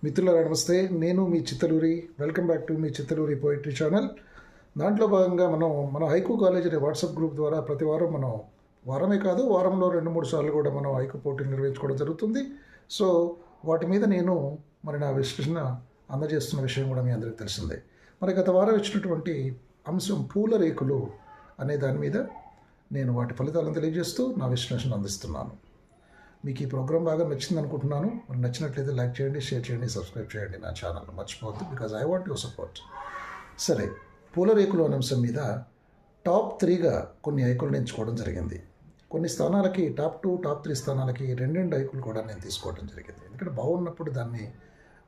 మిత్రులారా నమస్తే. నేను మీ చిత్తలూరి. వెల్కమ్ బ్యాక్ టు మీ చిత్తలూరి పోయిటరీ ఛానల్. దాంట్లో భాగంగా మన హైకు కాలేజ్ అనే వాట్సాప్ గ్రూప్ ద్వారా ప్రతి వారం వారమే కాదు, వారంలో 2-3 సార్లు కూడా మనం హైకు పోటీలు నిర్వహించుకోవడం జరుగుతుంది. సో వాటి మీద నేను నా విశ్లేషణ అందజేస్తున్న విషయం కూడా మీ అందరికీ తెలిసిందే. గత వారం ఇచ్చినటువంటి అంశం పూల రేకులు అనే దాని మీద నేను వాటి ఫలితాలను తెలియజేస్తూ నా విశ్లేషణ అందిస్తున్నాను. మీకు ఈ ప్రోగ్రామ్ బాగా నచ్చింది అనుకుంటున్నాను. నచ్చినట్లయితే లైక్ చేయండి, షేర్ చేయండి, సబ్స్క్రైబ్ చేయండి నా ఛానల్. మర్చిపోవద్దు, because I want your support. సరే, పూల రేకులు అనే అంశం మీద టాప్ 3గా కొన్ని హైకులను ఎంచుకోవడం జరిగింది. కొన్ని స్థానాలకి టాప్ 2, టాప్ 3 స్థానాలకి 2 హైకులు కూడా నేను తీసుకోవడం జరిగింది. ఎందుకంటే బాగున్నప్పుడు దాన్ని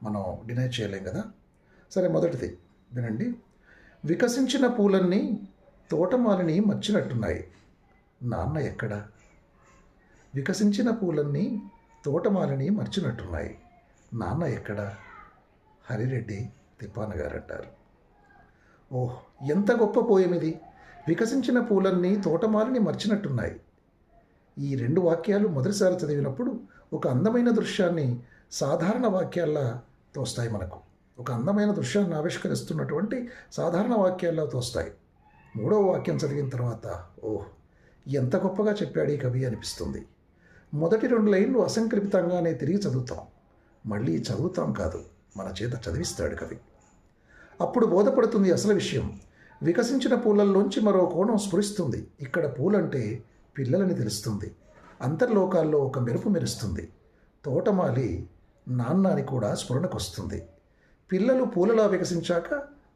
మనం డినై చేయలేం కదా. సరే, మొదటిది వినండి. వికసించిన పూలన్నీ తోటమాలిని మర్చినట్టున్నాయి, నాన్న ఎక్కడా? వికసించిన పూలన్నీ తోటమాలిని మర్చినట్టున్నాయి, నాన్న ఎక్కడ? హరిరెడ్డి తిప్పాన గారు అంటారు. ఓహ్, ఎంత గొప్ప పోయం ఇది! వికసించిన పూలన్నీ తోటమాలిని మర్చినట్టున్నాయి. ఈ 2 వాక్యాలు మొదటిసారి చదివినప్పుడు ఒక అందమైన దృశ్యాన్ని సాధారణ వాక్యాల్లా తోస్తాయి. మనకు ఒక అందమైన దృశ్యాన్ని ఆవిష్కరిస్తున్నటువంటి సాధారణ వాక్యాల్లో తోస్తాయి. 3వ వాక్యం చదివిన తర్వాత ఓహ్, ఎంత గొప్పగా చెప్పాడు ఈ కవి అనిపిస్తుంది. మొదటి 2 లైన్లు అసంకల్పితంగానే తిరిగి చదువుతాం, మళ్ళీ చదువుతాం కాదు, మన చేత చదివిస్తాడు కవి. అప్పుడు బోధపడుతుంది అసలు విషయం. వికసించిన పూలల్లోంచి మరో కోణం స్ఫురిస్తుంది. ఇక్కడ పూలంటే పిల్లలని తెలుస్తుంది. అంతర్లోకాల్లో ఒక మెరుపు మెరుస్తుంది. తోటమాలి నాన్న అని కూడా స్ఫురణకొస్తుంది. పిల్లలు పూలలా వికసించాక,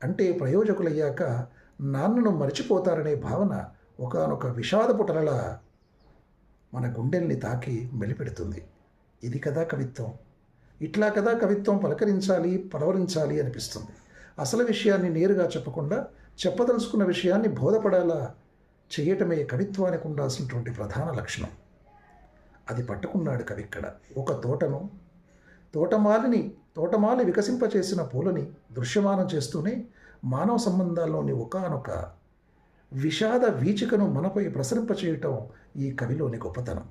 అంటే ప్రయోజకులయ్యాక నాన్నను మరిచిపోతారనే భావన ఒకానొక విషాదపుటలలా మన గుండెల్ని తాకి మెలిపెడుతుంది. ఇది కదా కవిత్వం. ఇట్లా కదా కవిత్వం పలకరించాలి, పలవరించాలి అనిపిస్తుంది. అసలు విషయాన్ని నేరుగా చెప్పకుండా చెప్పదలుచుకున్న విషయాన్ని బోధపడేలా చేయటమే కవిత్వానికి ఉండాల్సినటువంటి ప్రధాన లక్షణం. అది పట్టుకున్నాడు కవి ఇక్కడ. ఒక తోటను, తోటమాలి వికసింపచేసిన పూలని దృశ్యమానం చేస్తూనే మానవ సంబంధాల్లోని ఒకానొక విషాద వీచికను మనపై ప్రసరింపచేయటం ఈ కవిలోని గొప్పతనం.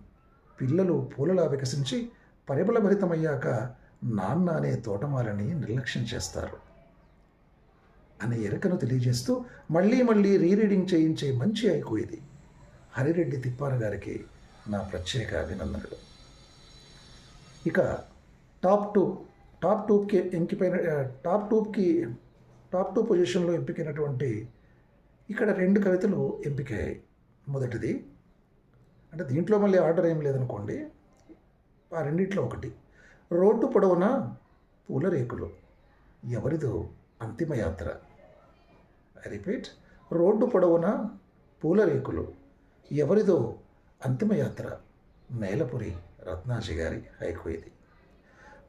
పిల్లలు పూలలా వికసించి పరిమళభరితమయ్యాక నాన్న అనే తోటమాలని నిర్లక్ష్యం చేస్తారు అనే ఎరుకను తెలియజేస్తూ మళ్ళీ మళ్ళీ రీరీడింగ్ చేయించే మంచి హైకు ఇది. హరిరెడ్డి తిప్పాన గారికి నా ప్రత్యేక అభినందనలు. ఇక టాప్ 2 పొజిషన్లో ఎంపికైనటువంటి ఇక్కడ 2 కవితలు ఎంపికయ్యాయి. మొదటిది, అంటే దీంట్లో మళ్ళీ ఆర్డర్ ఏం లేదనుకోండి, ఆ రెండిట్లో ఒకటి. రోడ్డు పొడవున పూల రేకులు, ఎవరిదో అంతిమయాత్ర. ఐ రిపీట్, రోడ్డు పొడవున పూల రేకులు, ఎవరిదో అంతిమయాత్ర. నేలపురి రత్నాజీ గారి హైకు ఇది.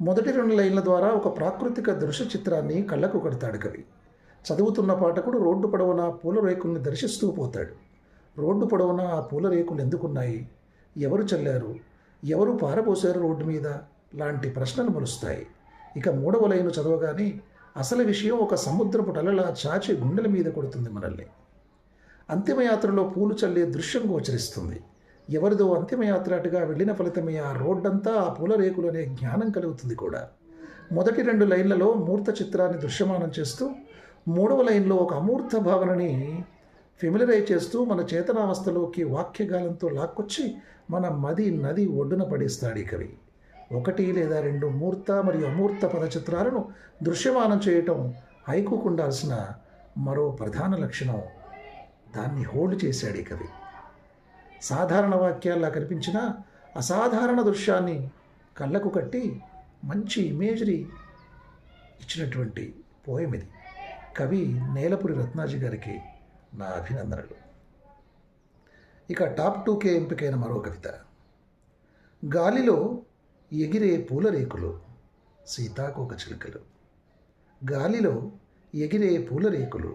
మొదటి 2 లైన్ల ద్వారా ఒక ప్రాకృతిక దృశ్య చిత్రాన్ని కళ్ళకు కడతాడు కవి. చదువుతున్న పాఠకుడు రోడ్డు పొడవున పూల రేకుల్ని దర్శిస్తూ పోతాడు. రోడ్డు పొడవున ఆ పూల రేకులు ఎందుకున్నాయి, ఎవరు చల్లారు, ఎవరు పారబోసారు రోడ్డు మీద లాంటి ప్రశ్నలు మొలుస్తాయి. ఇక 3వ లైను చదవగానే అసలు విషయం ఒక సముద్రపు టలలా చాచి గుండెల మీద కొడుతుంది మనల్ని. అంతిమయాత్రలో పూలు చల్లే దృశ్యం గోచరిస్తుంది. ఎవరిదో అంతిమయాత్రటుగా వెళ్ళిన ఫలితమే ఆ రోడ్డంతా ఆ పూల రేకులు అనే జ్ఞానం కలుగుతుంది కూడా. మొదటి 2 లైన్లలో మూర్త చిత్రాన్ని దృశ్యమానం చేస్తూ 3వ లైన్లో ఒక అమూర్త భావనని ఫెమిలరైజ్ చేస్తూ మన చేతనావస్థలోకి వాక్యగాలంతో లాక్కొచ్చి మన నది ఒడ్డున పడేస్తాడు ఈ కవి. 1 లేదా 2 మూర్త మరియు అమూర్త పద చిత్రాలను దృశ్యమానం చేయటం హైకుకు ఉండాల్సిన మరో ప్రధాన లక్షణం. దాన్ని హోల్డ్ చేశాడు ఈ కవి. సాధారణ వాక్యాల్లా కనిపించిన అసాధారణ దృశ్యాన్ని కళ్ళకు కట్టి మంచి ఇమేజరీ ఇచ్చినటువంటి పోయం ఇది. కవి నేలపురి రత్నాజీ గారికి నా అభినందనలు. ఇక టాప్ 2కే ఎంపికైన మరో కవిత. గాలిలో ఎగిరే పూల రేకులు, సీతాకోక చిలుకలు. గాలిలో ఎగిరే పూల రేకులు,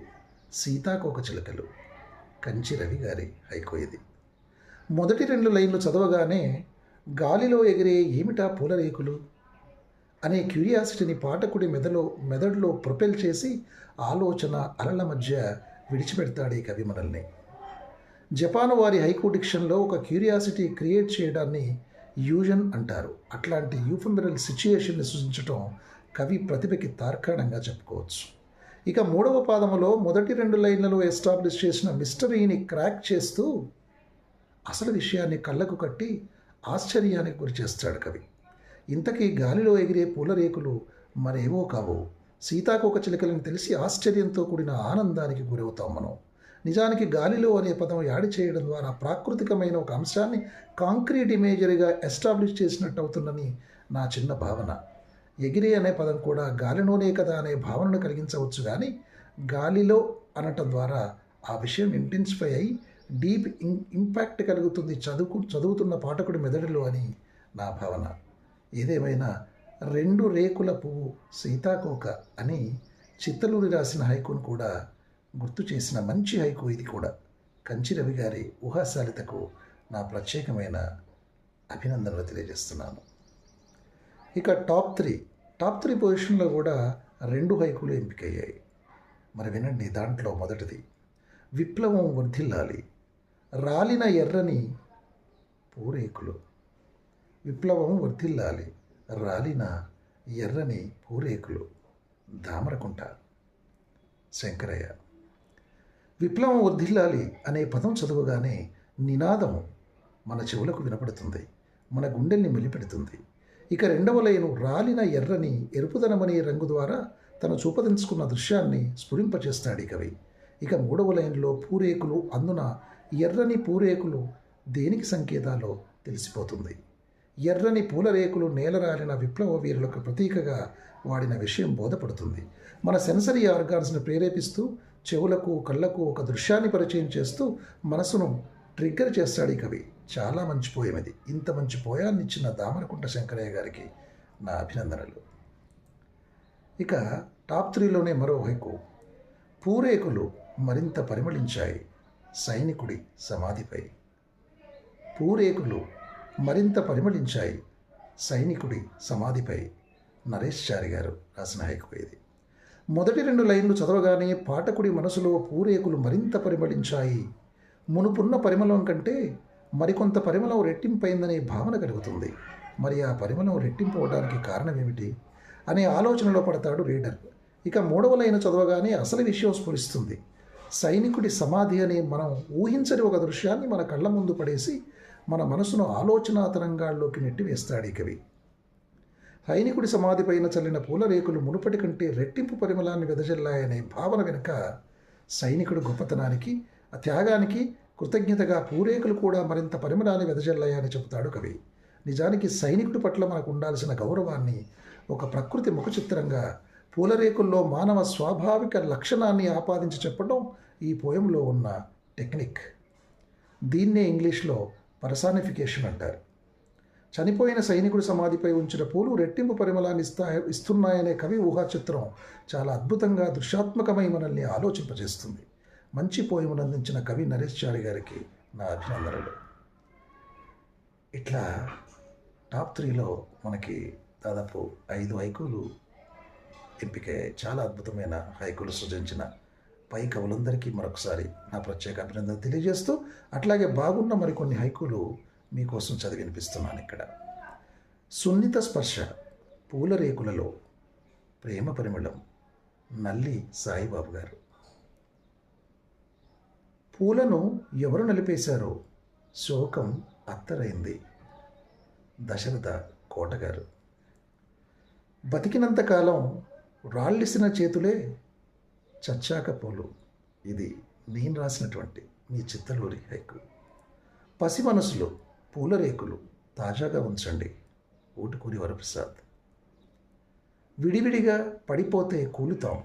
సీతాకోక చిలుకలు. కంచి రవి గారి హైకు ఇది. మొదటి 2 లైన్లు చదవగానే గాలిలో ఎగిరే ఏమిటా పూల రేకులు అనే క్యూరియాసిటీని పాఠకుడి మెదడులో ప్రొపెల్ చేసి ఆలోచన అలల మధ్య విడిచిపెడతాడు ఈ కవి మనల్ని. జపాన్ వారి హైకు డిక్షన్లో ఒక క్యూరియాసిటీ క్రియేట్ చేయడాన్ని యూజన్ అంటారు. అట్లాంటి యూఫెమిరల్ సిచ్యుయేషన్ని సూచించటం కవి ప్రతిభకి తార్కాణంగా చెప్పుకోవచ్చు. ఇక మూడవ పాదములో మొదటి 2 లైన్లలో ఎస్టాబ్లిష్ చేసిన మిస్టరీని క్రాక్ చేస్తూ అసలు విషయాన్ని కళ్ళకు కట్టి ఆశ్చర్యానికి గురి చేస్తాడు కవి. ఇంతకీ గాలిలో ఎగిరే పూల రేకులు మరేవో కావు, సీతాకోక చిలుకలని తెలిసి ఆశ్చర్యంతో కూడిన ఆనందానికి గురవుతాం మనం. నిజానికి గాలిలో అనే పదం యాడి చేయడం ద్వారా ప్రాకృతికమైన ఒక అంశాన్ని కాంక్రీట్ ఇమేజరీగా ఎస్టాబ్లిష్ చేసినట్టు అవుతుందని నా చిన్న భావన. ఎగిరే అనే పదం కూడా గాలిలోనే కదా అనే భావనను కలిగించవచ్చు, కానీ గాలిలో అనటం ద్వారా ఆ విషయం ఇంటెన్సిఫై అయి డీప్ ఇంపాక్ట్ కలుగుతుంది చదువుతున్న పాఠకుడి మెదడులో అని నా భావన. ఏదేమైనా 2 రేకుల పువ్వు సీతాకోక అని చిత్తలూరి రాసిన హైకును కూడా గుర్తు చేసిన మంచి హైకు ఇది కూడా. కంచి రవి గారి ఊహాశాలితకు నా ప్రత్యేకమైన అభినందనలు తెలియజేస్తున్నాను. ఇక టాప్ త్రీ పొజిషన్లో కూడా 2 హైకులు ఎంపికయ్యాయి. మరి వినండి. దాంట్లో మొదటిది, విప్లవం వర్ధిల్లాలి, రాలిన ఎర్రని పూరేకులు. విప్లవం వర్ధిల్లాలి, రాలిన ఎర్రని పూరేకులు, దామరకుంట శంకరయ్య. విప్లవం వర్ధిల్లాలి అనే పదం చదువుగానే నినాదము మన చెవులకు వినపడుతుంది, మన గుండెల్ని మెలిపెడుతుంది. ఇక 2వ లైను రాలిన ఎర్రని ఎరుపుదనమనే రంగు ద్వారా తను చూపదించుకున్న దృశ్యాన్ని స్ఫురింపచేస్తాడు ఈ కవి. ఇక 3వ లైన్లో పూరేకులు, అందున ఎర్రని పూరేకులు దేనికి సంకేతాలో తెలిసిపోతుంది. ఎర్రని పూల రేకులు నేలరాలిన విప్లవ వీరులకు ప్రతీకగా వాడిన విషయం బోధపడుతుంది. మన సెన్సరీ ఆర్గాన్స్ని ప్రేరేపిస్తూ చెవులకు కళ్ళకు ఒక దృశ్యాన్ని పరిచయం చేస్తూ మనసును ట్రిగ్గర్ చేస్తాడు ఈ కవి. చాలా మంచి పోయం ఇది. ఇంత మంచి పోయాన్ని ఇచ్చిన దామరకుంట శంకరయ్య గారికి నా అభినందనలు. ఇక టాప్ 3లోనే మరో హైకు, పూరేకులు మరింత పరిమళించాయి సైనికుడి సమాధిపై. పూరేకులు మరింత పరిమళించాయి సైనికుడి సమాధిపై. నరేష్ చారి గారు రాసిన హైకు ఇది. మొదటి 2 లైన్లు చదవగానే పాఠకుడి మనసులో పూరేకులు మరింత పరిమళించాయి, మునుపున్న పరిమళం కంటే మరికొంత పరిమళం రెట్టింపైందనే భావన కలుగుతుంది. మరి ఆ పరిమళం రెట్టింపు అవడానికి కారణం ఏమిటి అనే ఆలోచనలో పడతాడు రీడర్. ఇక 3వ లైన్ చదవగానే అసలు విషయం స్ఫురిస్తుంది. సైనికుడి సమాధి అనే మనం ఊహించని ఒక దృశ్యాన్ని మన కళ్ళ ముందు పడేసి మన మనసును ఆలోచనా తరంగాల్లోకి నెట్టివేస్తాడు ఈ కవి. సైనికుడి సమాధి పైన చల్లిన పూల రేకులు మునుపటి కంటే రెట్టింపు పరిమళాన్ని వెదజల్లాయనే భావన వెనుక సైనికుడి గొప్పతనానికి, ఆ త్యాగానికి కృతజ్ఞతగా పూరేకులు కూడా మరింత పరిమళాన్ని వెదజల్లాయని చెబుతాడు కవి. నిజానికి సైనికుడి పట్ల మనకు ఉండాల్సిన గౌరవాన్ని ఒక ప్రకృతి ముఖచిత్రంగా పూలరేకుల్లో మానవ స్వాభావిక లక్షణాన్ని ఆపాదించి చెప్పడం ఈ పోయంలో ఉన్న టెక్నిక్. దీన్నే ఇంగ్లీష్లో పర్సానిఫికేషన్ అంటారు. చనిపోయిన సైనికుడి సమాధిపై ఉంచిన పూలు రెట్టింపు పరిమళాన్ని ఇస్తున్నాయనే కవి ఊహా చిత్రం చాలా అద్భుతంగా దృశ్యాత్మకమై మనల్ని ఆలోచింపజేస్తుంది. మంచి పోయమును అందించిన కవి నరేష్ చారి గారికి నా అభినందనలు. ఇట్లా టాప్ 3లో మనకి దాదాపు 5 హైకులు ఎంపికయ్యాయి. చాలా అద్భుతమైన హైకులు సృజించిన పై కవులందరికీ మరొకసారి నా ప్రత్యేక అభినందన తెలియజేస్తూ, అట్లాగే బాగున్న మరికొన్ని హైకులు మీకోసం చదివి వినిపిస్తున్నాను ఇక్కడ. సున్నిత స్పర్శ పూల రేకులలో ప్రేమ పరిమళం, నల్లి సాయిబాబు గారు. పూలను ఎవరు నలిపేశారో శోకం అత్తరైంది, దశరథ కోటగారు. బతికినంతకాలం రాళ్ళిసిన చేతులే చచ్చాక పూలు. ఇది నేను రాసినటువంటి మీ చిత్తలూరి హైకు. పసి మనసులో పూల రేకులు తాజాగా ఉంచండి, ఊటుకూరి వరప్రసాద్. విడివిడిగా పడిపోతే కూలుతాం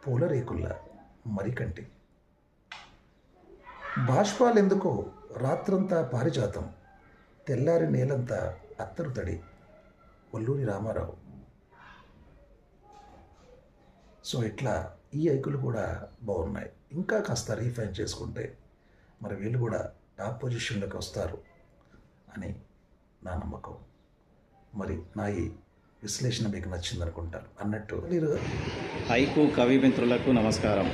పూల రేకుల్లా మరికంటి. బాష్పాలెందుకో రాత్రంతా పారిజాతం, తెల్లారి నేలంతా అత్తరు తడి, వల్లూరి రామారావు. సో ఇట్లా ఈ హైకులు కూడా బాగున్నాయి. ఇంకా కాస్త రీఫైన్ చేసుకుంటే మరి వీళ్ళు కూడా టాప్ పొజిషన్లోకి వస్తారు అని నా నమ్మకం. మరి నా ఈ విశ్లేషణ మీకు నచ్చిందనుకుంటాను. అన్నట్టు మీరు హైకు కవి మిత్రులకు నమస్కారం.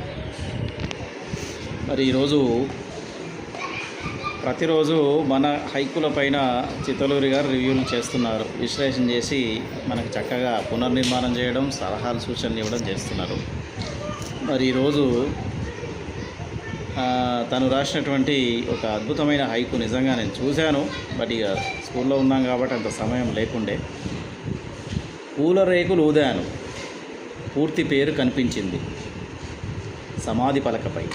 మరి ఈరోజు ప్రతిరోజు మన హైకుల పైన చిత్తలూరి గారు రివ్యూలు చేస్తున్నారు, విశ్లేషణ చేసి మనకు చక్కగా పునర్నిర్మాణం చేయడం, సలహాలు సూచనలు ఇవ్వడం చేస్తున్నారు. మరి ఈరోజు తను రాసినటువంటి ఒక అద్భుతమైన హైకు నిజంగా నేను చూశాను. బట్ ఇక స్కూల్లో ఉన్నాం కాబట్టి అంత సమయం లేకుండే. పూల రేకులు ఊదాను, పూర్తి పేరు కనిపించింది సమాధి పలకపై.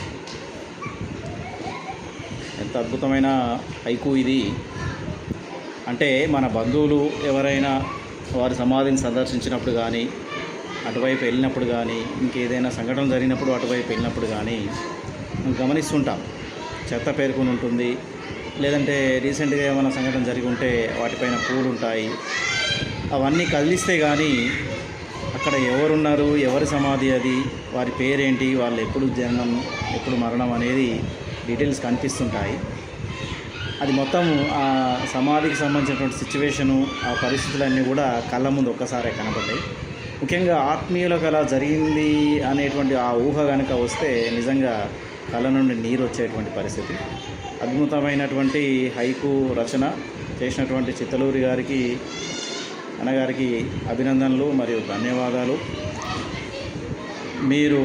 ఎంత అద్భుతమైన హైకు ఇది. అంటే మన బంధువులు ఎవరైనా వారి సమాధిని సందర్శించినప్పుడు కానీ, అటువైపు వెళ్ళినప్పుడు కానీ, ఇంకేదైనా సంఘటన జరిగినప్పుడు అటువైపు వెళ్ళినప్పుడు కానీ గమనిస్తుంటాం. చెత్త పేరుకొని ఉంటుంది, లేదంటే రీసెంట్గా ఏమైనా సంఘటన జరిగి ఉంటే వాటిపైన పూలు ఉంటాయి. అవన్నీ కదిలిస్తే కానీ అక్కడ ఎవరున్నారు, ఎవరి సమాధి అది, వారి పేరేంటి, వాళ్ళు ఎప్పుడు జననం ఎప్పుడు మరణం అనేది డీటెయిల్స్ కనిపిస్తుంటాయి. అది మొత్తం ఆ సమాధికి సంబంధించినటువంటి సిచ్యువేషను, ఆ పరిస్థితులన్నీ కూడా కళ్ళ ముందు ఒక్కసారే కనపడ్డాయి. ముఖ్యంగా ఆత్మీయులకు అలా జరిగింది అనేటువంటి ఆ ఊహ కనుక వస్తే నిజంగా కళ్ళ నుండి నీరు వచ్చేటువంటి పరిస్థితి. అద్భుతమైనటువంటి హైకు రచన చేసినటువంటి చిత్తలూరి గారికి, అన్నగారికి అభినందనలు మరియు ధన్యవాదాలు. మీరు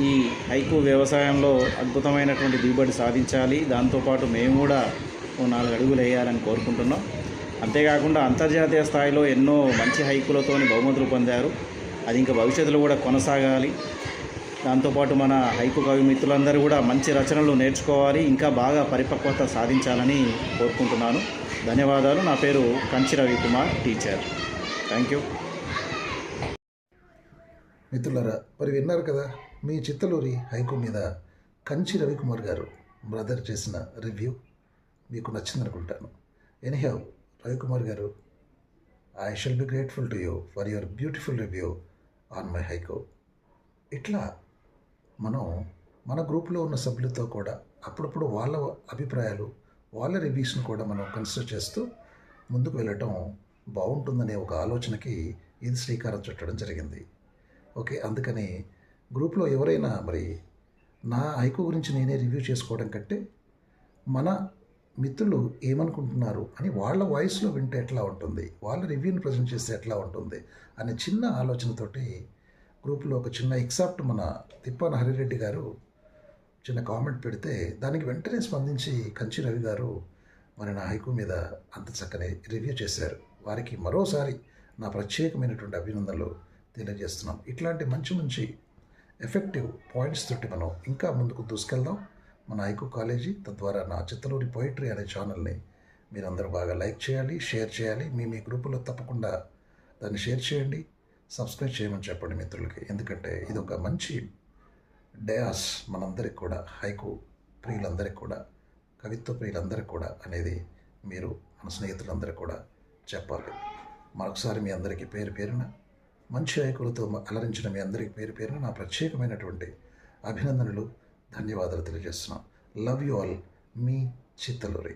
ఈ హైకు వ్యవసాయంలో అద్భుతమైనటువంటి దిగుబడి సాధించాలి. దాంతోపాటు మేము కూడా 4 అడుగులు వేయాలని కోరుకుంటున్నాం. అంతేకాకుండా అంతర్జాతీయ స్థాయిలో ఎన్నో మంచి హైకులతోని బహుమతులు పొందారు. అది ఇంకా భవిష్యత్తులో కూడా కొనసాగాలి. దాంతోపాటు మన హైకు కవి మిత్రులందరూ కూడా మంచి రచనలు నేర్చుకోవాలి, ఇంకా బాగా పరిపక్వత సాధించాలని కోరుకుంటున్నాను. ధన్యవాదాలు. నా పేరు Kanchi Ravikumar, teacher. Thank you. మిత్రులారా, మరి విన్నారు కదా మీ చిత్తలూరి హైకు మీద కంచి రవికుమార్ గారు బ్రదర్ చేసిన రివ్యూ. మీకు నచ్చిందనుకుంటాను. ఎనీహౌ రవికుమార్ గారు, I shall be grateful to you for your beautiful review on my haiku. ఇట్లా మనం మన గ్రూప్లో ఉన్న సభ్యులతో కూడా అప్పుడప్పుడు వాళ్ళ అభిప్రాయాలు, వాళ్ళ రివ్యూస్ను కూడా మనం కన్సిడర్ చేస్తూ ముందుకు వెళ్ళటం బాగుంటుందనే ఒక ఆలోచనకి ఇది శ్రీకారం చుట్టడం జరిగింది. ఓకే, అందుకని గ్రూప్లో ఎవరైనా మరి నా హైకు గురించి నేనే రివ్యూ చేసుకోవడం కంటే మన మిత్రులు ఏమనుకుంటున్నారు అని వాళ్ళ వాయిస్లో వింటే ఎట్లా ఉంటుంది, వాళ్ళ రివ్యూని ప్రజెంట్ చేస్తే ఎట్లా ఉంటుంది అనే చిన్న ఆలోచనతోటి గ్రూప్లో ఒక చిన్న ఎగ్జాప్ట్ మన తిప్పాన హరిరెడ్డి గారు చిన్న కామెంట్ పెడితే దానికి వెంటనే స్పందించి కంచి రవి గారు మరి నా హైకు మీద అంత చక్కని రివ్యూ చేశారు. వారికి మరోసారి నా ప్రత్యేకమైనటువంటి అభినందనలు తెలియజేస్తున్నాం. ఇట్లాంటి మంచి మంచి ఎఫెక్టివ్ పాయింట్స్ తోటి మనం ఇంకా ముందుకు దూసుకెళ్దాం మన హైకు కాలేజీ. తద్వారా నా చిత్తలూరి పోయిటరీ అనే ఛానల్ని మీరందరూ బాగా లైక్ చేయాలి, షేర్ చేయాలి. మీ గ్రూపులో తప్పకుండా దాన్ని షేర్ చేయండి, సబ్స్క్రైబ్ చేయమని చెప్పండి మిత్రులకి. ఎందుకంటే ఇది ఒక మంచి డయాస్ మనందరికి కూడా, హైకు ప్రియులందరికీ కూడా, కవిత్వ ప్రియులందరికీ కూడా అనేది మీరు మన స్నేహితులందరికీ కూడా చెప్పాలి. మరొకసారి మీ అందరికీ పేరు పేరున మంచి హైకులతో అలరించిన మీ అందరికీ పేరు పేరున నా ప్రత్యేకమైనటువంటి అభినందనలు, ధన్యవాదాలు తెలియజేస్తున్నాం. Love you all, me Chittaluri.